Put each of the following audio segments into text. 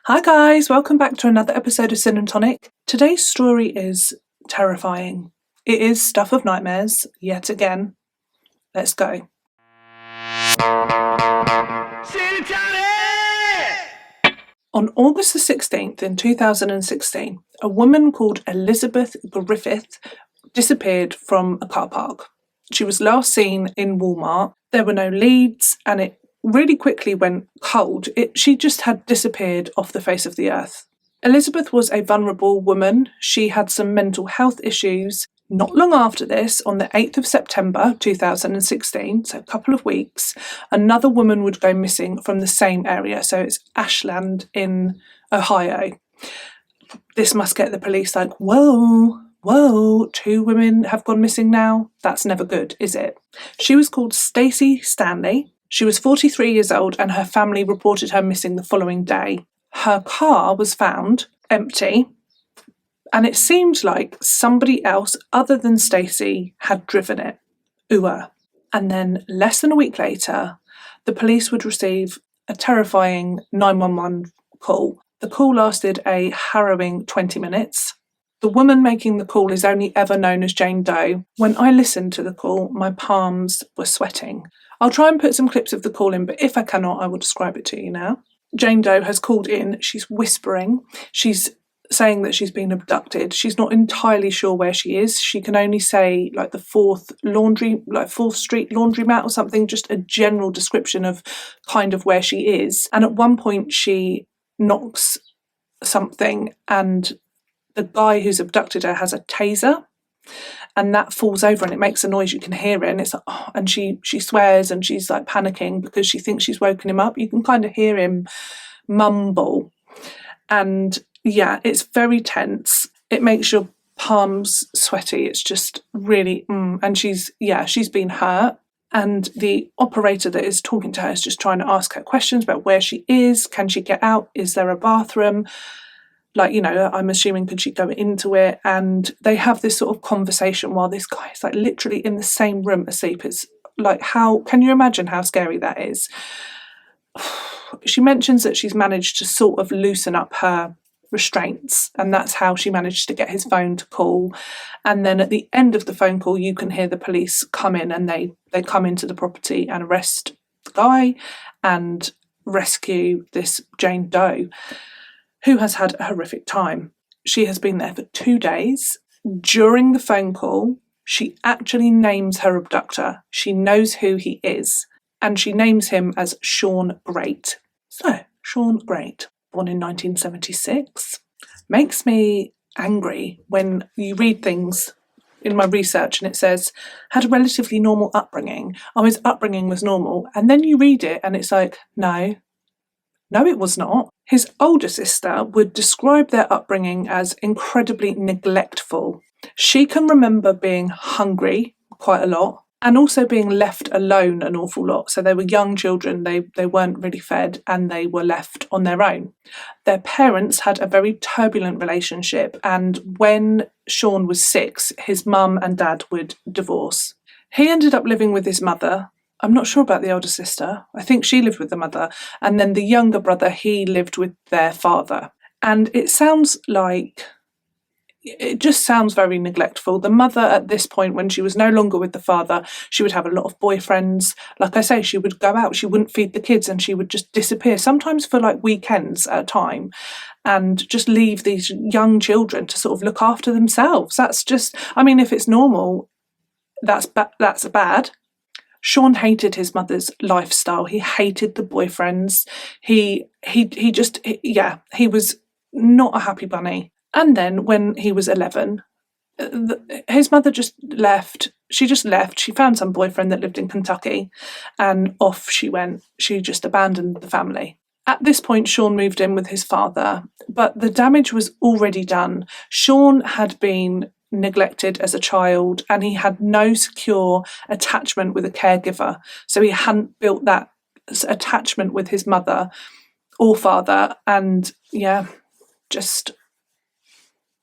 Hi guys, welcome back to another episode of Sin and Tonic. Today's story is terrifying. It is stuff of nightmares, yet again. Let's go. Sin and Tonic! On August the 16th in 2016, a woman called Elizabeth Griffith disappeared from a car park. She was last seen in Walmart. There were no leads and it really quickly went cold. She just had disappeared off the face of the earth. Elizabeth was a vulnerable woman. She had some mental health issues. Not long after this, on the 8th of September 2016, so a couple of weeks, another woman would go missing from the same area. So it's Ashland in Ohio. This must get the police like, whoa, two women have gone missing now. That's never good, is it? She was called Stacy Stanley. She was 43 years old and her family reported her missing the following day. Her car was found empty and it seemed like somebody else other than Stacy had driven it. And then less than a week later, the police would receive a terrifying 911 call. The call lasted a harrowing 20 minutes. The woman making the call is only ever known as Jane Doe. When I listened to the call, my palms were sweating. I'll try and put some clips of the call in, but if I cannot, I will describe it to you now. Jane Doe has called in. She's whispering. She's saying that she's been abducted. She's not entirely sure where she is. She can only say like the 4th Street laundromat or something, just a general description of kind of where she is. And at one point she knocks something and the guy who's abducted her has a taser and that falls over and it makes a noise. You can hear it and it's like, oh, and she swears and she's like panicking because she thinks she's woken him up. You can kind of hear him mumble. And yeah, it's very tense. It makes your palms sweaty. It's just really, and she's been hurt. And the operator that is talking to her is just trying to ask her questions about where she is. Can she get out? Is there a bathroom? Like, you know, I'm assuming could she go into it? And they have this sort of conversation while this guy is like literally in the same room asleep. It's like, how can you imagine how scary that is? She mentions that she's managed to sort of loosen up her restraints and that's how she managed to get his phone to call. And then at the end of the phone call, you can hear the police come in and they come into the property and arrest the guy and rescue this Jane Doe, who has had a horrific time. She has been there for 2 days. During the phone call, she actually names her abductor. She knows who he is, and she names him as Shawn Grate. So, Shawn Grate, born in 1976. Makes me angry when you read things in my research and it says, had a relatively normal upbringing. Oh, his upbringing was normal. And then you read it and it's like, no, it was not. His older sister would describe their upbringing as incredibly neglectful. She can remember being hungry quite a lot and also being left alone an awful lot. So they were young children, they weren't really fed and they were left on their own. Their parents had a very turbulent relationship and when Shawn was 6, his mum and dad would divorce. He ended up living with his mother. I'm not sure about the older sister. I think she lived with the mother. And then the younger brother, he lived with their father. And it just sounds very neglectful. The mother at this point, when she was no longer with the father, she would have a lot of boyfriends. Like I say, she would go out, she wouldn't feed the kids and she would just disappear, sometimes for like weekends at a time, and just leave these young children to sort of look after themselves. That's just, I mean, if it's normal, that's bad. Shawn hated his mother's lifestyle. He hated the boyfriends. He was not a happy bunny. And then when he was 11, his mother just left. She just left. She found some boyfriend that lived in Kentucky and off she went. She just abandoned the family. At this point, Shawn moved in with his father, but the damage was already done. Shawn had been neglected as a child and he had no secure attachment with a caregiver. So he hadn't built that attachment with his mother or father and just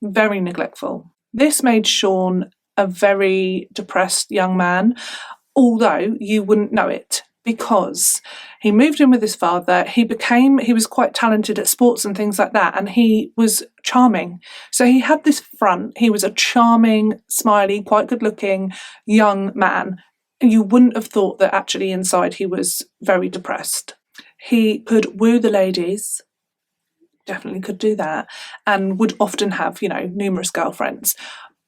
very neglectful. This made Shawn a very depressed young man, although you wouldn't know it. because he moved in with his father. He was quite talented at sports and things like that, and he was charming. So he had this front. He was a charming, smiley, quite good-looking young man. And you wouldn't have thought that actually inside he was very depressed. He could woo the ladies, definitely could do that, and would often have, numerous girlfriends.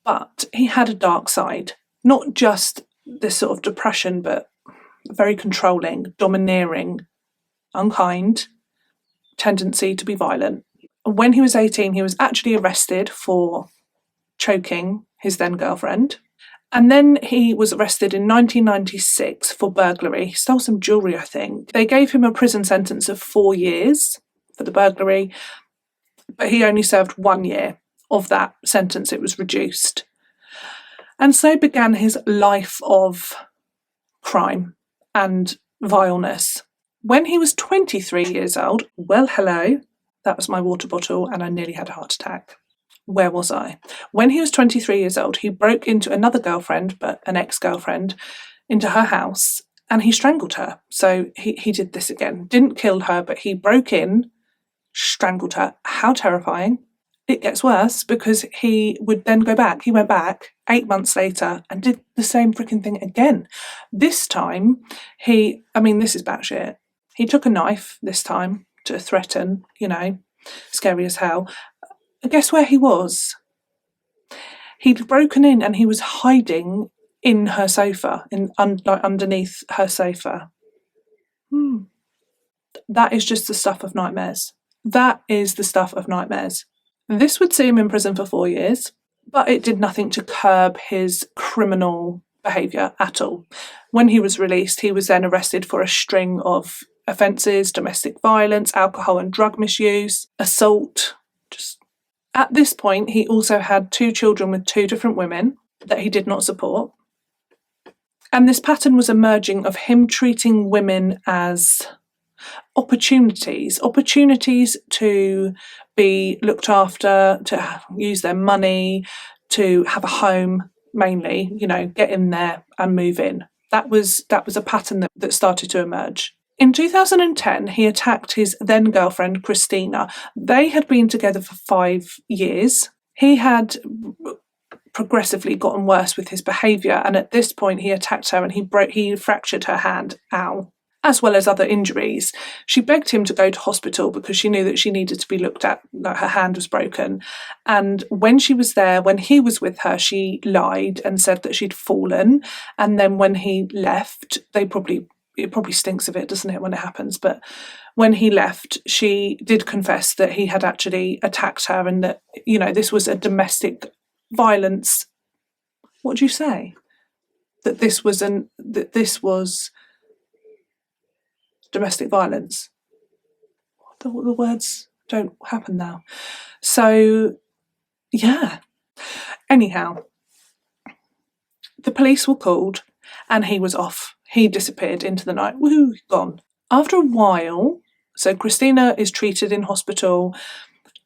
But he had a dark side, not just this sort of depression, but very controlling, domineering, unkind, tendency to be violent. When he was 18, he was actually arrested for choking his then girlfriend. And then he was arrested in 1996 for burglary. He stole some jewellery, I think. They gave him a prison sentence of 4 years for the burglary, but he only served 1 year of that sentence. It was reduced. And so began his life of crime and vileness. When he was 23 years old, well, hello, that was my water bottle and I nearly had a heart attack. Where was I? When he was 23 years old, he broke into another girlfriend, but an ex-girlfriend, into her house, and he strangled her. So he did this again. Didn't kill her, but he broke in, strangled her. How terrifying. It gets worse because he would then go back. He went back 8 months later and did the same freaking thing again. This time, this is batshit. He took a knife this time to threaten, scary as hell. Guess where he was? He'd broken in and he was hiding in her sofa, underneath her sofa. That is just the stuff of nightmares. That is the stuff of nightmares. This would see him in prison for 4 years, but it did nothing to curb his criminal behaviour at all. When he was released, he was then arrested for a string of offences: domestic violence, alcohol and drug misuse, assault. At this point, he also had 2 children with 2 different women that he did not support. And this pattern was emerging of him treating women as opportunities to be looked after, to use their money, to have a home, mainly, get in there and move in. That was a pattern that started to emerge. In 2010, he attacked his then girlfriend, Christina. They had been together for 5 years. He had progressively gotten worse with his behaviour, and at this point he attacked her and he fractured her hand, as well as other injuries. She begged him to go to hospital because she knew that she needed to be looked at, that her hand was broken. And when she was there, when he was with her, she lied and said that she'd fallen. And then when he left, it probably stinks of it, doesn't it, when it happens? But when he left, she did confess that he had actually attacked her and that, this was a domestic violence. What do you say? That this was domestic violence. The words don't happen now. So, yeah. Anyhow, the police were called and he was off. He disappeared into the night. Woohoo, gone. After a while, so Christina is treated in hospital,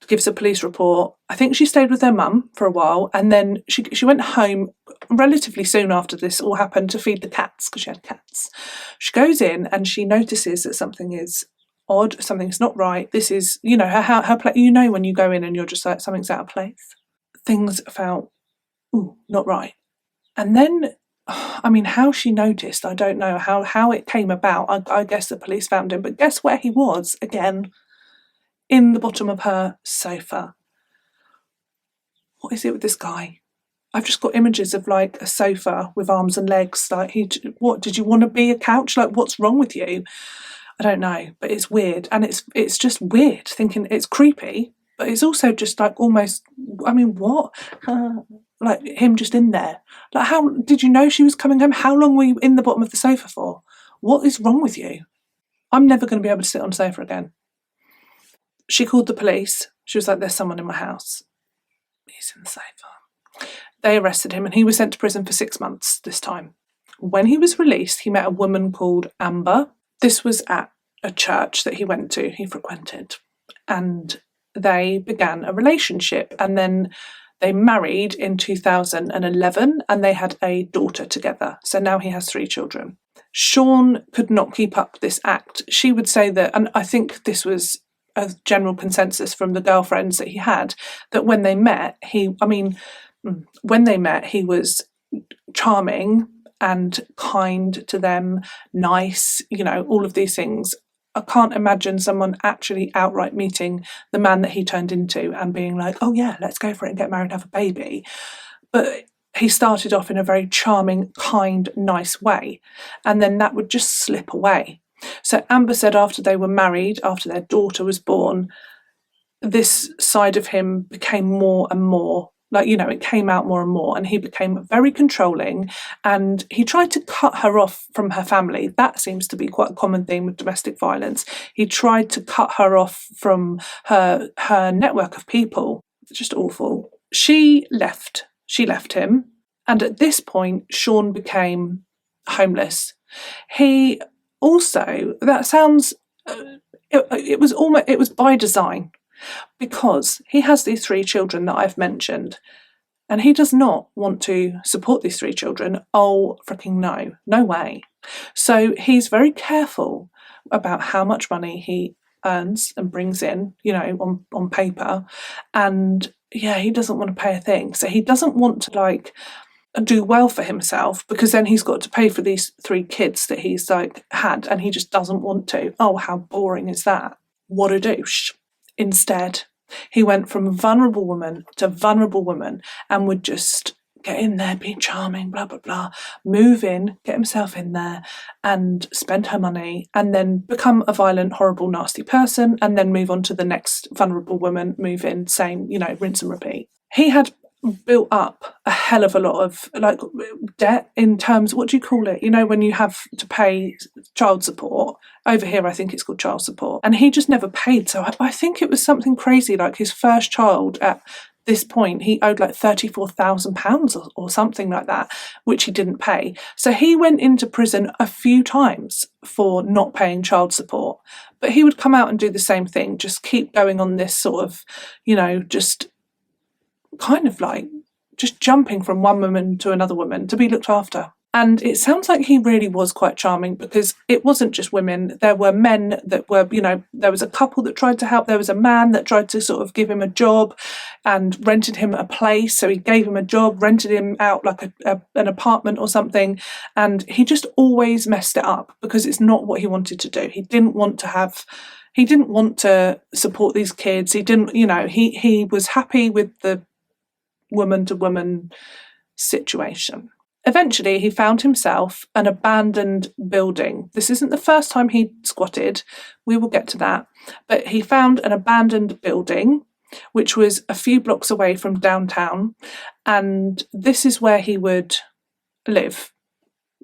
gives a police report. I think she stayed with her mum for a while, and then she went home relatively soon after this all happened to feed the cats, because she had cats. She goes in and she notices that something is odd, something's not right. This is, her place. When you go in and you're just like, something's out of place. Things felt not right. And then, how she noticed, I don't know how it came about. I guess the police found him, but guess where he was again? In the bottom of her sofa. What is it with this guy? I've just got images of like a sofa with arms and legs. Like, what, did you want to be a couch? Like, what's wrong with you? I don't know, but it's weird. And it's just weird thinking, it's creepy, but it's also just like almost, what? Like him just in there. Like, how did you know she was coming home? How long were you in the bottom of the sofa for? What is wrong with you? I'm never going to be able to sit on a sofa again. She called the police. She was like, there's someone in my house. He's in the sofa. They arrested him and he was sent to prison for 6 months this time. When he was released, he met a woman called Amber. This was at a church that he frequented. And they began a relationship. And then they married in 2011 and they had a daughter together. So now he has 3 children. Shawn could not keep up this act. She would say that, and I think this was a general consensus from the girlfriends that he had, that when they met, he was charming and kind to them, nice, all of these things. I can't imagine someone actually outright meeting the man that he turned into and being like, oh yeah, let's go for it and get married and have a baby. But he started off in a very charming, kind, nice way. And then that would just slip away. So Amber said after they were married, after their daughter was born, this side of him became more and more, it came out more and more, and he became very controlling, and he tried to cut her off from her family. That seems to be quite a common theme with domestic violence. He tried to cut her off from her network of people. It's just awful. She left him, and at this point, Shawn became homeless. He also, that sounds, it was by design, because he has these 3 children that I've mentioned, and he does not want to support these 3 children. Oh, freaking no way. So he's very careful about how much money he earns and brings in, on paper, and he doesn't want to pay a thing. So he doesn't want to do well for himself, because then he's got to pay for these 3 kids that he's had, and he just doesn't want to. Oh, how boring is that? What a douche. Instead, he went from vulnerable woman to vulnerable woman and would just get in there, be charming, blah, blah, blah, move in, get himself in there and spend her money, and then become a violent, horrible, nasty person, and then move on to the next vulnerable woman, move in, same, rinse and repeat. He had built up a hell of a lot of debt in terms, what do you call it? When you have to pay child support. Over here, I think it's called child support. And he just never paid. So I think it was something crazy, like his first child at this point, he owed £34,000 or something like that, which he didn't pay. So he went into prison a few times for not paying child support. But he would come out and do the same thing, just keep going on this sort of, just kind of just jumping from one woman to another woman to be looked after. And it sounds like he really was quite charming, because it wasn't just women. There were men that were, there was a couple that tried to help. There was a man that tried to sort of give him a job and rented him a place. So he gave him a job, rented him out an apartment or something. And he just always messed it up, because it's not what he wanted to do. He didn't want to support these kids. He didn't, he was happy with the woman to woman situation. Eventually, he found himself an abandoned building. This isn't the first time he squatted. We will get to that. But he found an abandoned building, which was a few blocks away from downtown. And this is where he would live.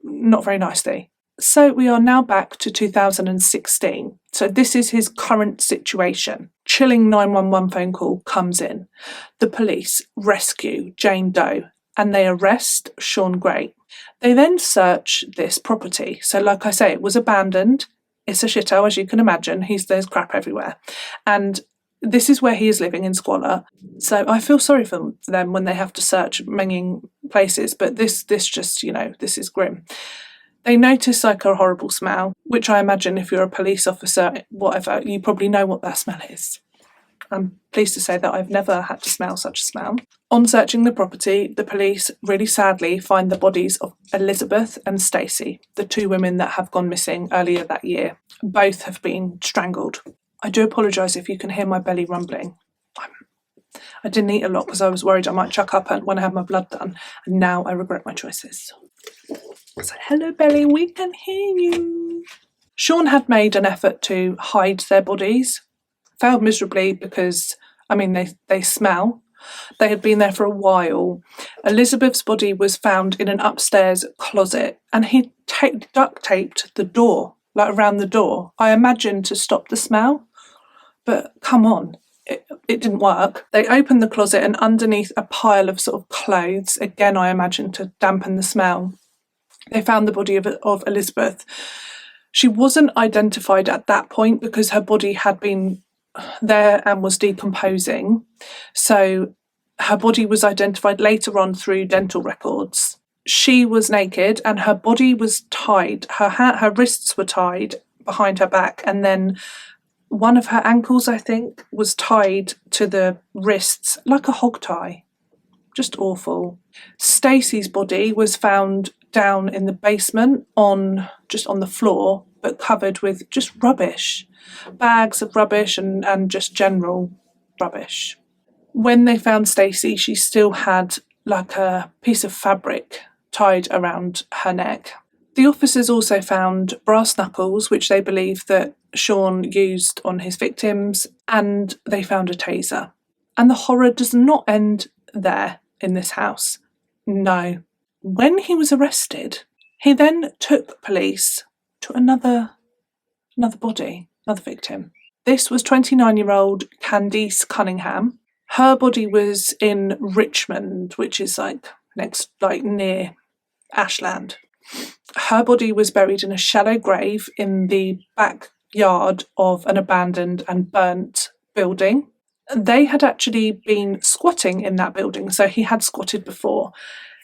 Not very nicely. So we are now back to 2016. So this is his current situation. Chilling 911 phone call comes in. The police rescue Jane Doe, and they arrest Shawn Grate. They then search this property. So like I say, it was abandoned. It's a shithole, as you can imagine. There's crap everywhere. And this is where he is living in squalor. So I feel sorry for them when they have to search minging places. But this just, this is grim. They notice a horrible smell, which I imagine if you're a police officer, whatever, you probably know what that smell is. I'm pleased to say that I've never had to smell such a smell. On searching the property, the police really sadly find the bodies of Elizabeth and Stacy, the 2 women that have gone missing earlier that year. Both have been strangled. I do apologise if you can hear my belly rumbling. I didn't eat a lot because I was worried I might chuck up when I had my blood done, and now I regret my choices. So, hello belly, we can hear you. Shawn had made an effort to hide their bodies. Failed miserably because, they smell. They had been there for a while. Elizabeth's body was found in an upstairs closet, and he duct taped the door, around the door, I imagine to stop the smell. But come on, it didn't work. They opened the closet, and underneath a pile of sort of clothes, again I imagine to dampen the smell, they found the body of Elizabeth. She wasn't identified at that point because her body had been there and was decomposing. So her body was identified later on through dental records. She was naked and her body was tied. Her wrists were tied behind her back, and then one of her ankles, I think, was tied to the wrists like a hog tie. Just awful. Stacy's body was found down in the basement just on the floor, but covered with just rubbish. Bags of rubbish and just general rubbish. When they found Stacy, she still had like a piece of fabric tied around her neck. The officers also found brass knuckles, which they believe that Shawn used on his victims, and they found a taser. And the horror does not end there in this house. No. When he was arrested, he then took police to another body, another victim. This was 29-year-old Candice Cunningham. Her body was in Richmond, which is near Ashland. Her body was buried in a shallow grave in the backyard of an abandoned and burnt building. They had actually been squatting in that building, so he had squatted before.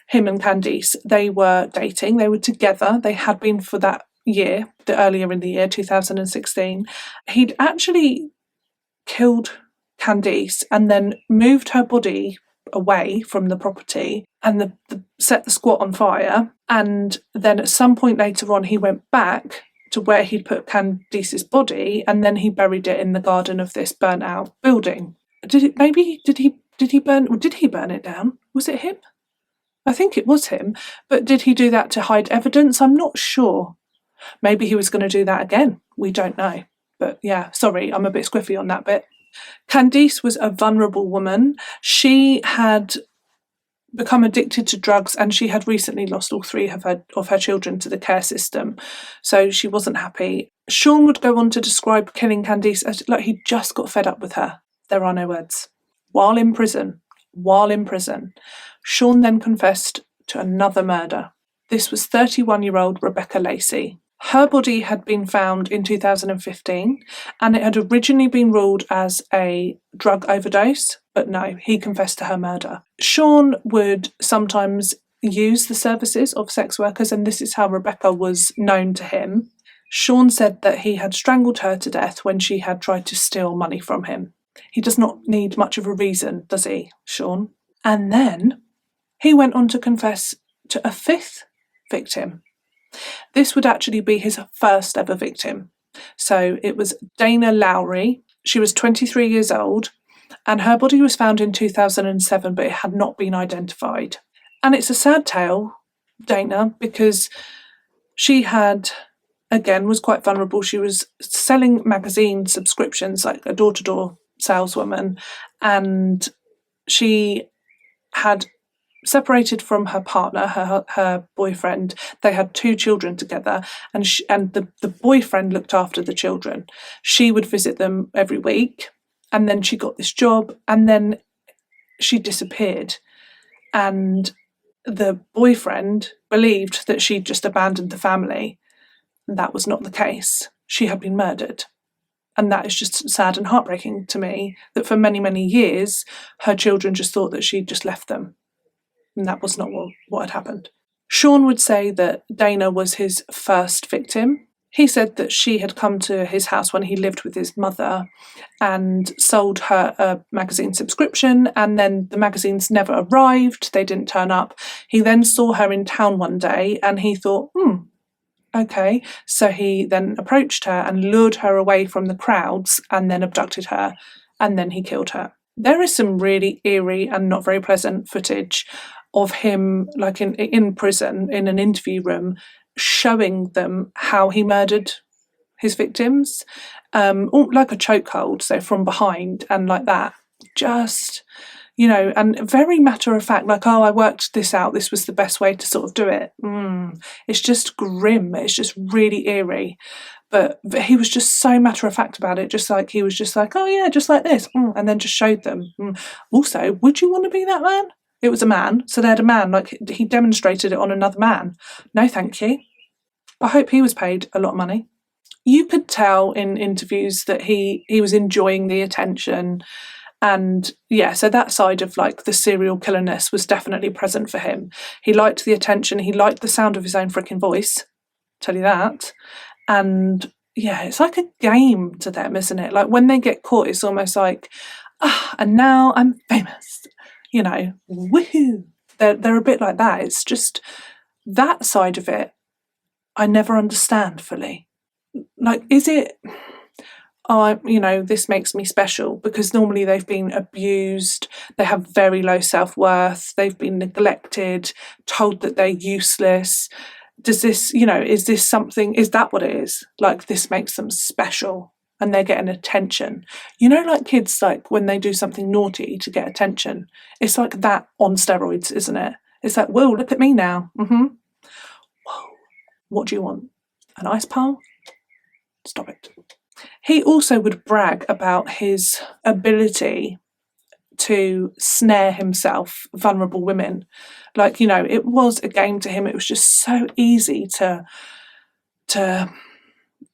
Him and Candice, they were dating, they were together, they had been for that year, earlier in the year, 2016. He'd actually killed Candice and then moved her body away from the property and set the squat on fire. And then at some point later on, he went back to where he'd put Candice's body, and then he buried it in the garden of this burnt out building. Did he burn it down? Was it him? I think it was him. But did he do that to hide evidence? I'm not sure. Maybe he was going to do that again. We don't know. But yeah, sorry, I'm a bit squiffy on that bit. Candice was a vulnerable woman. She had become addicted to drugs, and she had recently lost all three of her children to the care system, so she wasn't happy. Shawn would go on to describe killing Candice as like he just got fed up with her. There are no words. While in prison, Shawn then confessed to another murder. This was 31-year-old Rebecca Lacey. Her body had been found in 2015, and it had originally been ruled as a drug overdose, but no, he confessed to her murder. Shawn would sometimes use the services of sex workers, and this is how Rebecca was known to him. Shawn said that he had strangled her to death when she had tried to steal money from him. He does not need much of a reason, does he, Shawn? And then he went on to confess to a fifth victim. This would actually be his first ever victim. So it was Dana Lowry. She was 23 years old, and her body was found in 2007, but it had not been identified. And it's a sad tale, Dana, because she was quite vulnerable. She was selling magazine subscriptions, like a door-to-door saleswoman, and she had separated from her partner, her boyfriend. They had 2 children together, and the boyfriend looked after the children. She would visit them every week, and then she got this job, and then she disappeared. And the boyfriend believed that she'd just abandoned the family. That was not the case. She had been murdered. And that is just sad and heartbreaking to me, that for many, many years, her children just thought that she'd just left them. And that was not what had happened. Shawn would say that Dana was his first victim. He said that she had come to his house when he lived with his mother and sold her a magazine subscription, and then the magazines never arrived, they didn't turn up. He then saw her in town one day and he thought, okay. So he then approached her and lured her away from the crowds and then abducted her, and then he killed her. There is some really eerie and not very pleasant footage of him, like in prison, in an interview room, showing them how he murdered his victims, like a chokehold, so from behind and like that. Just, and very matter of fact, like, I worked this out, this was the best way to sort of do it. It's just grim, it's just really eerie. But he was just so matter of fact about it, just like he was just like, oh yeah, just like this, and then just showed them. Also, would you want to be that man? It was a man, so they had a man, like he demonstrated it on another man. No, thank you. I hope he was paid a lot of money. You could tell in interviews that he was enjoying the attention, And yeah, so that side of like the serial killerness was definitely present for him. He liked the attention. He liked the sound of his own freaking voice. Tell you that. And yeah, it's like a game to them, isn't it? Like when they get caught, it's almost like, and now I'm famous, woohoo. They're a bit like that. It's just that side of it I never understand fully. Like, is it, this makes me special? Because normally they've been abused, they have very low self-worth, they've been neglected, told that they're useless. Does this, is this something, is that what it is? Like, this makes them special and they're getting attention. Like kids, like when they do something naughty to get attention, it's like that on steroids, isn't it? It's like, whoa, look at me now. Whoa, what do you want? An ice pole? Stop it. He also would brag about his ability to snare himself, vulnerable women. Like, it was a game to him. It was just so easy to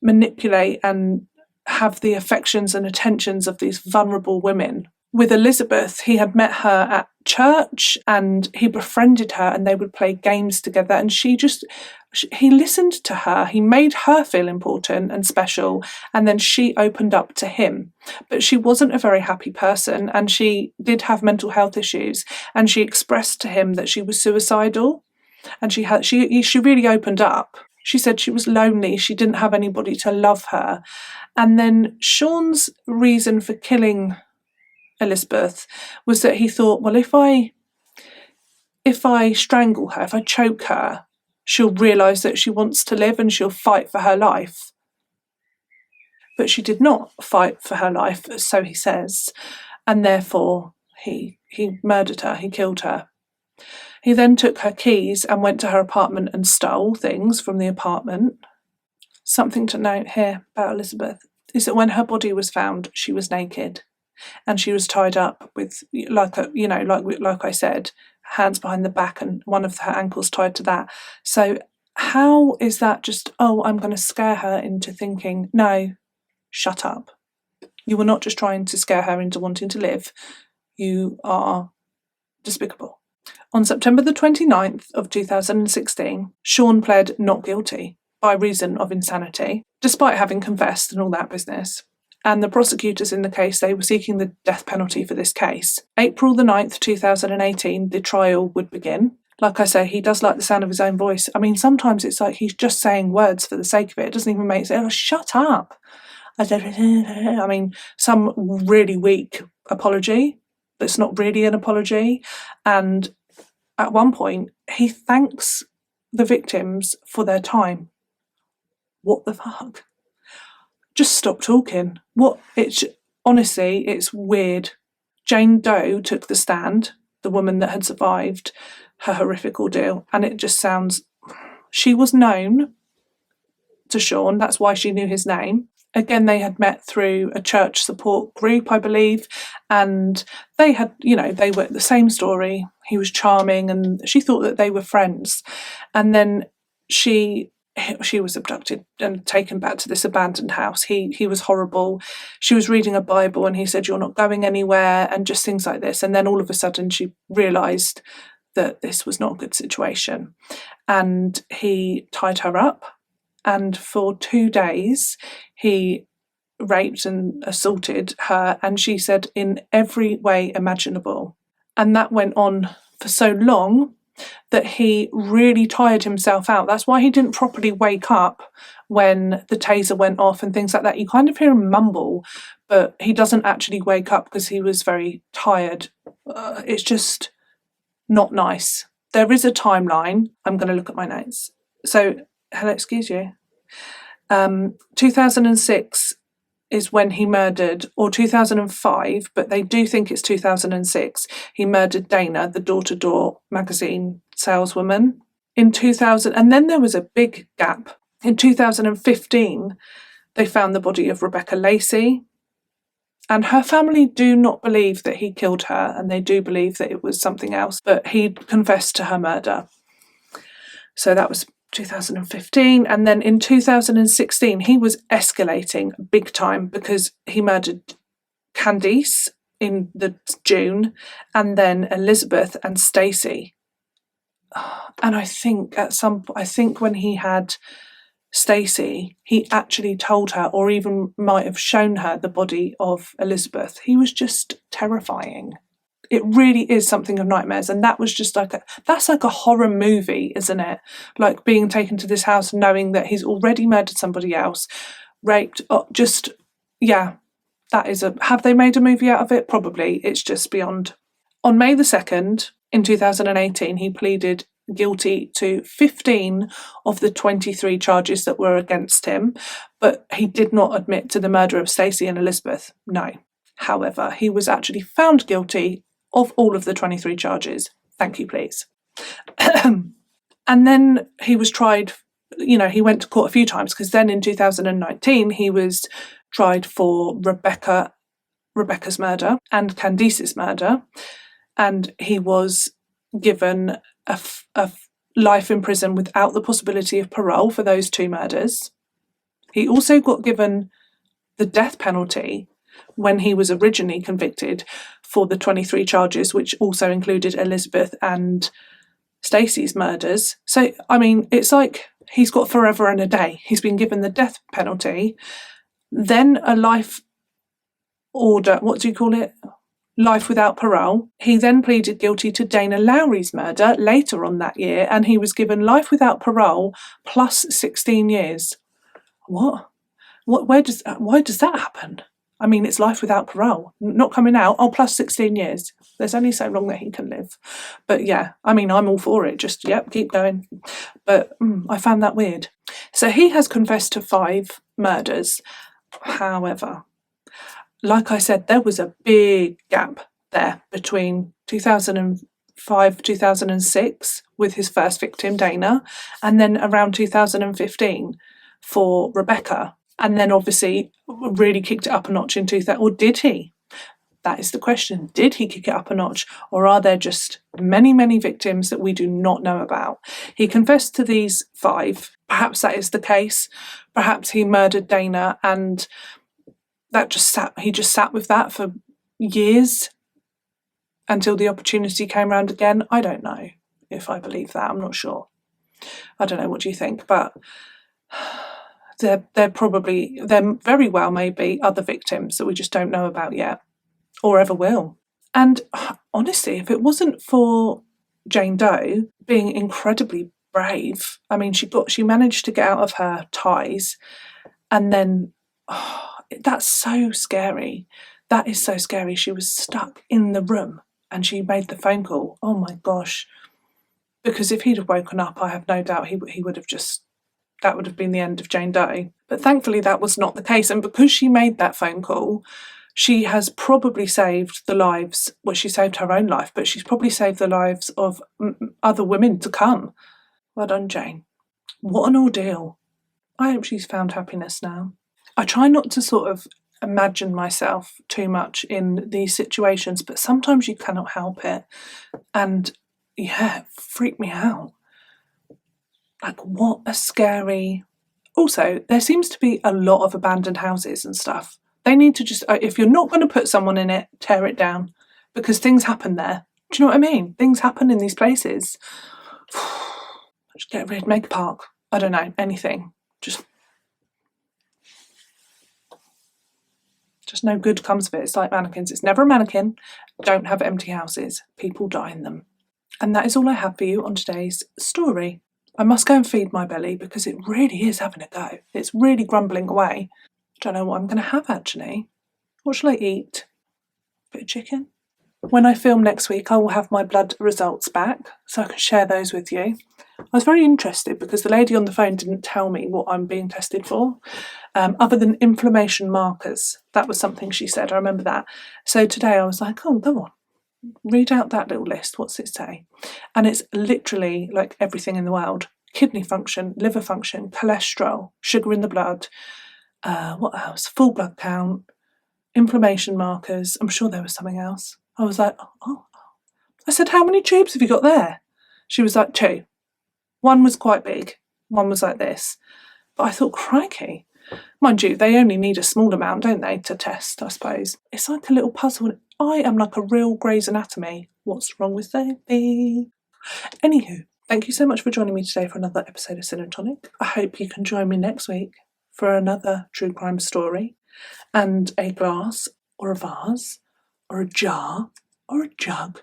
manipulate and have the affections and attentions of these vulnerable women. With Elizabeth, he had met her at church and he befriended her and they would play games together, and he listened to her, he made her feel important and special, and then she opened up to him. But she wasn't a very happy person and she did have mental health issues, and she expressed to him that she was suicidal, and she really opened up. She said she was lonely, she didn't have anybody to love her. And then Shawn's reason for killing Elizabeth was that he thought, well, if I strangle her, if I choke her, she'll realise that she wants to live and she'll fight for her life. But she did not fight for her life, so he says, and therefore he murdered her, he killed her. He then took her keys and went to her apartment and stole things from the apartment. Something to note here about Elizabeth is that when her body was found, she was naked. And she was tied up with, like I said, hands behind the back and one of her ankles tied to that. So how is that just, I'm going to scare her into thinking, no, shut up. You were not just trying to scare her into wanting to live. You are despicable. On September the 29th of 2016, Shawn pled not guilty by reason of insanity, despite having confessed and all that business. And the prosecutors in the case, they were seeking the death penalty for this case. April the 9th, 2018, the trial would begin. Like I say, he does like the sound of his own voice. I mean, sometimes it's like he's just saying words for the sake of it. It doesn't even make sense. Shut up. I mean, some really weak apology that's not really an apology. And at one point, he thanks the victims for their time. What the fuck? Just stop talking. Honestly, it's weird. Jane Doe took the stand, the woman that had survived her horrific ordeal, and it just sounds, she was known to Shawn, that's why she knew his name. Again, they had met through a church support group, I believe, and they had, they were the same story. He was charming and she thought that they were friends. And then she was abducted and taken back to this abandoned house. He was horrible. She was reading a Bible and he said, you're not going anywhere, and just things like this. And then all of a sudden she realised that this was not a good situation. And he tied her up, and for 2 days he raped and assaulted her, and she said in every way imaginable. And that went on for so long that he really tired himself out. That's why he didn't properly wake up when the taser went off and things like that. You kind of hear him mumble, but he doesn't actually wake up because he was very tired. It's just not nice. There is a timeline. I'm going to look at my notes. So, hello, excuse you. 2006 is when he murdered, or 2005, but they do think it's 2006. He murdered Dana, the door-to-door magazine saleswoman. In 2000, and then there was a big gap. In 2015, they found the body of Rebecca Lacey, and her family do not believe that he killed her, and they do believe that it was something else, but he confessed to her murder. So that was 2015, and then in 2016 he was escalating big time because he murdered Candice in the June, and then Elizabeth and Stacy. And I think when he had Stacy, he actually told her, or even might have shown her, the body of Elizabeth. He was just terrifying. It really is something of nightmares, and that was just that's like a horror movie, isn't it? Like being taken to this house knowing that he's already murdered somebody else, raped, that is have they made a movie out of it? Probably. It's just beyond. On May the 2nd, in 2018, he pleaded guilty to 15 of the 23 charges that were against him, but he did not admit to the murder of Stacy and Elizabeth. No. However, he was actually found guilty of all of the 23 charges. Thank you, please. And then he was tried, he went to court a few times, because then in 2019 he was tried for Rebecca's murder and Candice's murder, and he was given a life in prison without the possibility of parole for those 2 murders. He also got given the death penalty when he was originally convicted for the 23 charges, which also included Elizabeth and Stacy's murders. So, I mean, it's like he's got forever and a day. He's been given the death penalty, then a life order, what do you call it? Life without parole. He then pleaded guilty to Dana Lowry's murder later on that year, and he was given life without parole plus 16 years. What? Why does that happen? I mean, it's life without parole, not coming out. Oh, plus 16 years. There's only so long that he can live. But yeah, I mean, I'm all for it. Just, keep going. But I found that weird. So he has confessed to 5 murders. However, like I said, there was a big gap there between 2005, 2006 with his first victim, Dana, and then around 2015 for Rebecca. And then obviously really kicked it up a notch in 2000, or did he? That is the question. Did he kick it up a notch, or are there just many, many victims that we do not know about? He confessed to these 5. Perhaps that is the case. Perhaps he murdered Dana, and he just sat with that for years until the opportunity came around again. I don't know if I believe that. I'm not sure. I don't know. What do you think? But there very well may be other victims that we just don't know about yet, or ever will. And honestly, if it wasn't for Jane Doe being incredibly brave, I mean, she managed to get out of her ties, and then that's so scary. That is so scary. She was stuck in the room and she made the phone call. Oh my gosh. Because if he'd have woken up, I have no doubt he would have that would have been the end of Jane Doe. But thankfully that was not the case. And because she made that phone call, she has probably saved the lives, she saved her own life, but she's probably saved the lives of other women to come. Well done, Jane. What an ordeal. I hope she's found happiness now. I try not to sort of imagine myself too much in these situations, but sometimes you cannot help it. And it freaked me out. Like, what a scary... Also, there seems to be a lot of abandoned houses and stuff. They need to just, if you're not going to put someone in it, tear it down, because things happen there. Do you know what I mean? Things happen in these places. Just get rid, make a park. I don't know, anything. Just no good comes of it. It's like mannequins. It's never a mannequin. Don't have empty houses. People die in them. And that is all I have for you on today's story. I must go and feed my belly because it really is having a go. It's really grumbling away. Don't know what I'm going to have, actually. What shall I eat? Bit of chicken? When I film next week, I will have my blood results back, so I can share those with you. I was very interested because the lady on the phone didn't tell me what I'm being tested for, other than inflammation markers. That was something she said, I remember that. So today I was like, oh, go on, read out that little list. What's it say? And it's literally like everything in the world. Kidney function, liver function, cholesterol, sugar in the blood, what else? Full blood count, inflammation markers. I'm sure there was something else. I was like, oh. I said, how many tubes have you got there? She was like, 2. One was quite big. One was like this. But I thought, crikey. Mind you, they only need a small amount, don't they, to test, I suppose. It's like a little puzzle. I am like a real Grey's Anatomy. What's wrong with me? Anywho, thank you so much for joining me today for another episode of Sin and Tonic. I hope you can join me next week for another true crime story and a glass or a vase or a jar or a jug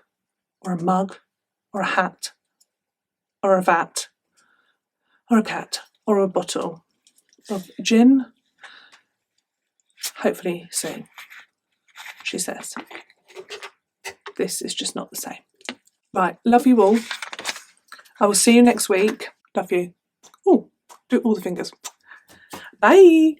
or a mug or a hat or a vat or a cat or a bottle of gin. Hopefully soon, she says. This is just not the same. Right, love you all. I will see you next week. Love you. Oh, do all the fingers. Bye.